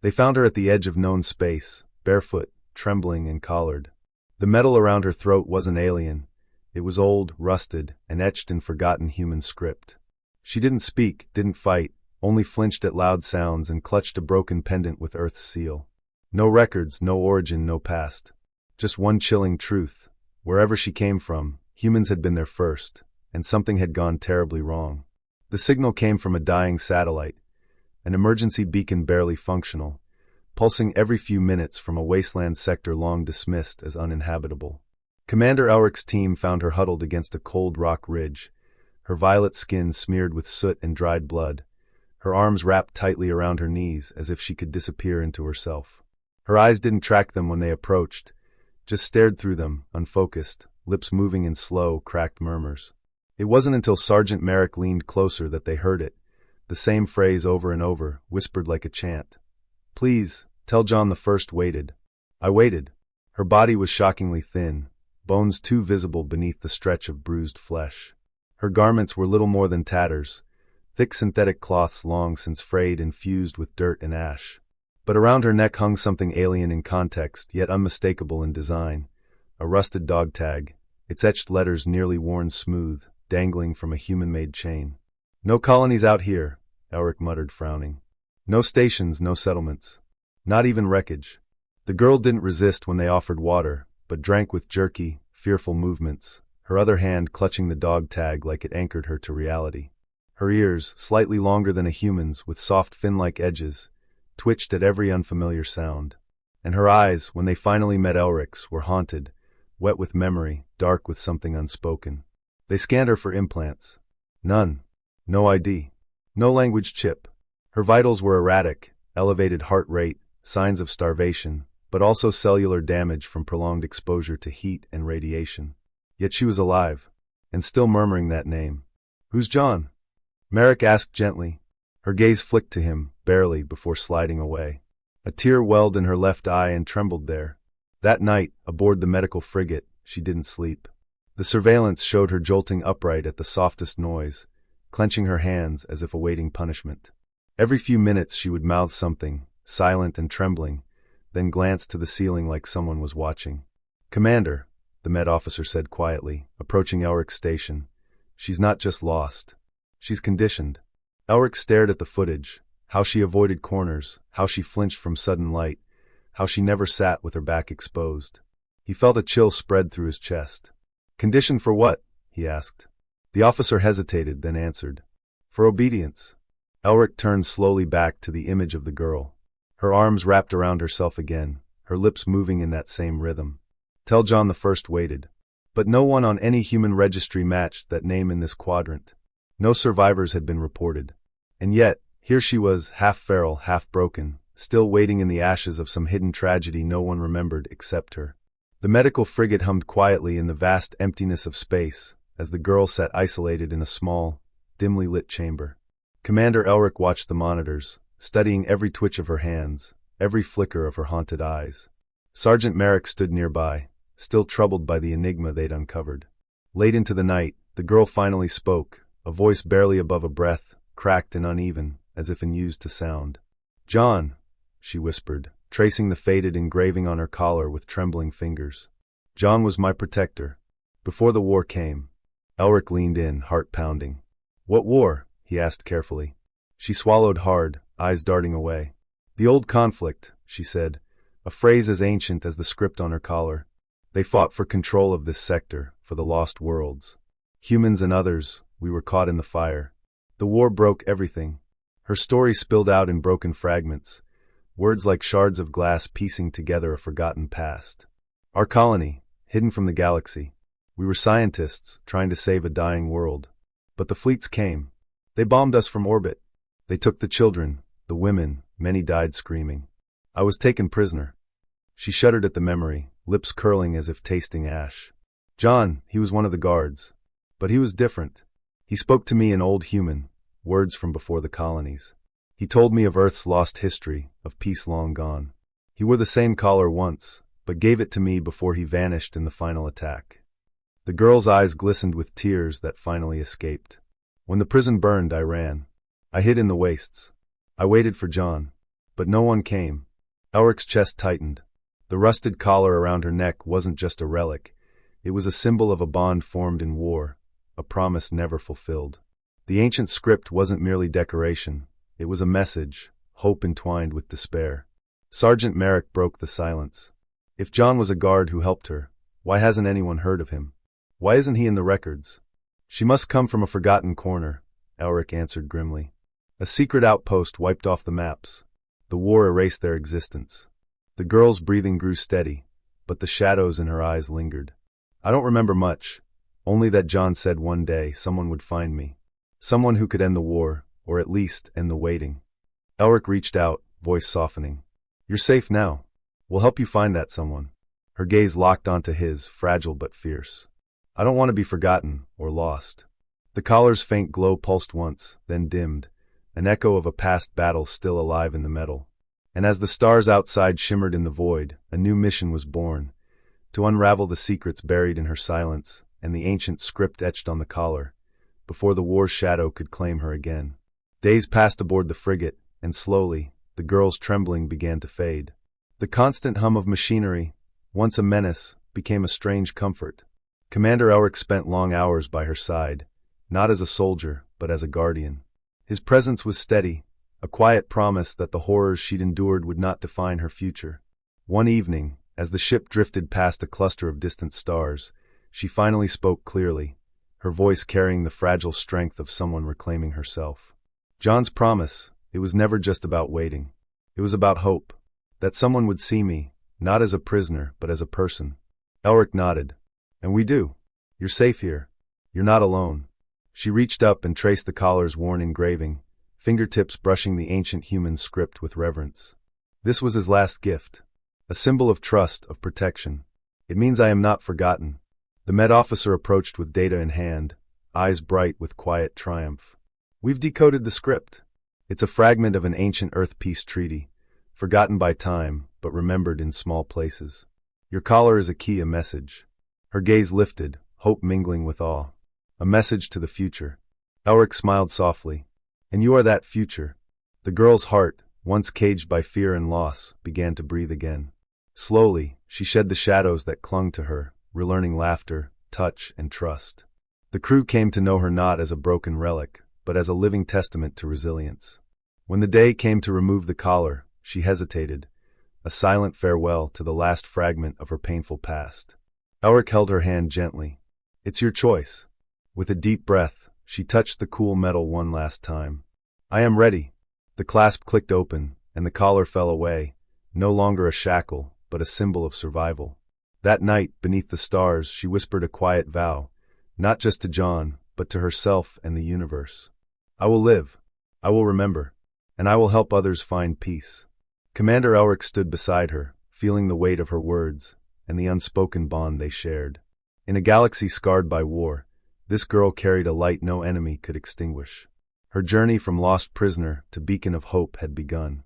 They found her at the edge of known space, barefoot, trembling and collared. The metal around her throat wasn't alien. It was old, rusted, and etched in forgotten human script. She didn't speak, didn't fight, only flinched at loud sounds and clutched a broken pendant with Earth's seal. No records, no origin, no past. Just one chilling truth. Wherever she came from, humans had been there first, and something had gone terribly wrong. The signal came from a dying satellite, an emergency beacon barely functional, pulsing every few minutes from a wasteland sector long dismissed as uninhabitable. Commander Elric's team found her huddled against a cold rock ridge, her violet skin smeared with soot and dried blood, her arms wrapped tightly around her knees as if she could disappear into herself. Her eyes didn't track them when they approached, just stared through them, unfocused, lips moving in slow, cracked murmurs. It wasn't until Sergeant Merrick leaned closer that they heard it, the same phrase over and over, whispered like a chant. "Please, tell John the First waited." I waited. Her body was shockingly thin, bones too visible beneath the stretch of bruised flesh. Her garments were little more than tatters, thick synthetic cloths long since frayed and fused with dirt and ash. But around her neck hung something alien in context, yet unmistakable in design. A rusted dog tag, its etched letters nearly worn smooth, dangling from a human-made chain. "No colonies out here," Elric muttered, frowning. "No stations, no settlements. Not even wreckage." The girl didn't resist when they offered water, but drank with jerky, fearful movements, her other hand clutching the dog tag like it anchored her to reality. Her ears, slightly longer than a human's with soft fin-like edges, twitched at every unfamiliar sound. And her eyes, when they finally met Elric's, were haunted, wet with memory, dark with something unspoken. They scanned her for implants. None. No ID. No language chip. Her vitals were erratic, elevated heart rate, signs of starvation, but also cellular damage from prolonged exposure to heat and radiation. Yet she was alive, and still murmuring that name. "Who's John?" Merrick asked gently. Her gaze flicked to him, barely, before sliding away. A tear welled in her left eye and trembled there. That night, aboard the medical frigate, she didn't sleep. The surveillance showed her jolting upright at the softest noise, clenching her hands as if awaiting punishment. Every few minutes she would mouth something, silent and trembling, then glance to the ceiling like someone was watching. "Commander," the med officer said quietly, approaching Elric's station, "she's not just lost. She's conditioned." Elric stared at the footage, how she avoided corners, how she flinched from sudden light, how she never sat with her back exposed. He felt a chill spread through his chest. "Conditioned for what?" he asked. The officer hesitated, then answered. "For obedience." Elric turned slowly back to the image of the girl. Her arms wrapped around herself again, her lips moving in that same rhythm. "Tell John the First waited." But no one on any human registry matched that name in this quadrant. No survivors had been reported. And yet, here she was, half feral, half broken, still waiting in the ashes of some hidden tragedy no one remembered except her. The medical frigate hummed quietly in the vast emptiness of space, as the girl sat isolated in a small, dimly lit chamber. Commander Elric watched the monitors, studying every twitch of her hands, every flicker of her haunted eyes. Sergeant Merrick stood nearby, still troubled by the enigma they'd uncovered. Late into the night, the girl finally spoke, a voice barely above a breath, cracked and uneven, as if unused to sound. "John," she whispered, tracing the faded engraving on her collar with trembling fingers. "John was my protector. Before the war came." Elric leaned in, heart pounding. "What war?" he asked carefully. She swallowed hard, eyes darting away. "The old conflict," she said, a phrase as ancient as the script on her collar. "They fought for control of this sector, for the lost worlds. Humans and others, we were caught in the fire. The war broke everything." Her story spilled out in broken fragments, words like shards of glass piecing together a forgotten past. "Our colony, hidden from the galaxy. We were scientists, trying to save a dying world. But the fleets came. They bombed us from orbit. They took the children, the women, many died screaming. I was taken prisoner." She shuddered at the memory, lips curling as if tasting ash. "John, he was one of the guards. But he was different. He spoke to me in old human, words from before the colonies. He told me of Earth's lost history, of peace long gone. He wore the same collar once, but gave it to me before he vanished in the final attack." The girl's eyes glistened with tears that finally escaped. "When the prison burned, I ran. I hid in the wastes. I waited for John. But no one came. Elric's chest tightened. The rusted collar around her neck wasn't just a relic. It was a symbol of a bond formed in war, a promise never fulfilled. The ancient script wasn't merely decoration. It was a message, hope entwined with despair. Sergeant Merrick broke the silence. If John was a guard who helped her, why hasn't anyone heard of him? Why isn't he in the records? She must come from a forgotten corner, Elric answered grimly. A secret outpost wiped off the maps. The war erased their existence. The girl's breathing grew steady, but the shadows in her eyes lingered. I don't remember much, only that John said one day someone would find me. Someone who could end the war, or at least end the waiting. Elric reached out, voice softening. You're safe now. We'll help you find that someone. Her gaze locked onto his, fragile but fierce. I don't want to be forgotten, or lost. The collar's faint glow pulsed once, then dimmed, an echo of a past battle still alive in the metal. And as the stars outside shimmered in the void, a new mission was born, to unravel the secrets buried in her silence and the ancient script etched on the collar, before the war's shadow could claim her again. Days passed aboard the frigate, and slowly, the girl's trembling began to fade. The constant hum of machinery, once a menace, became a strange comfort. Commander Elric spent long hours by her side, not as a soldier, but as a guardian. His presence was steady, a quiet promise that the horrors she'd endured would not define her future. One evening, as the ship drifted past a cluster of distant stars, she finally spoke clearly, her voice carrying the fragile strength of someone reclaiming herself. John's promise, it was never just about waiting. It was about hope, that someone would see me, not as a prisoner, but as a person. Elric nodded. And we do. You're safe here. You're not alone. She reached up and traced the collar's worn engraving, fingertips brushing the ancient human script with reverence. This was his last gift. A symbol of trust, of protection. It means I am not forgotten. The Med officer approached with data in hand, eyes bright with quiet triumph. We've decoded the script. It's a fragment of an ancient Earth peace treaty, forgotten by time, but remembered in small places. Your collar is a key, a message. Her gaze lifted, hope mingling with awe. A message to the future. Elric smiled softly. And you are that future. The girl's heart, once caged by fear and loss, began to breathe again. Slowly, she shed the shadows that clung to her, relearning laughter, touch, and trust. The crew came to know her not as a broken relic, but as a living testament to resilience. When the day came to remove the collar, she hesitated, a silent farewell to the last fragment of her painful past. Elric held her hand gently. It's your choice. With a deep breath, she touched the cool metal one last time. I am ready. The clasp clicked open, and the collar fell away, no longer a shackle, but a symbol of survival. That night, beneath the stars, she whispered a quiet vow, not just to John, but to herself and the universe. I will live. I will remember. And I will help others find peace. Commander Elric stood beside her, feeling the weight of her words, and the unspoken bond they shared. In a galaxy scarred by war, this girl carried a light no enemy could extinguish. Her journey from lost prisoner to beacon of hope had begun.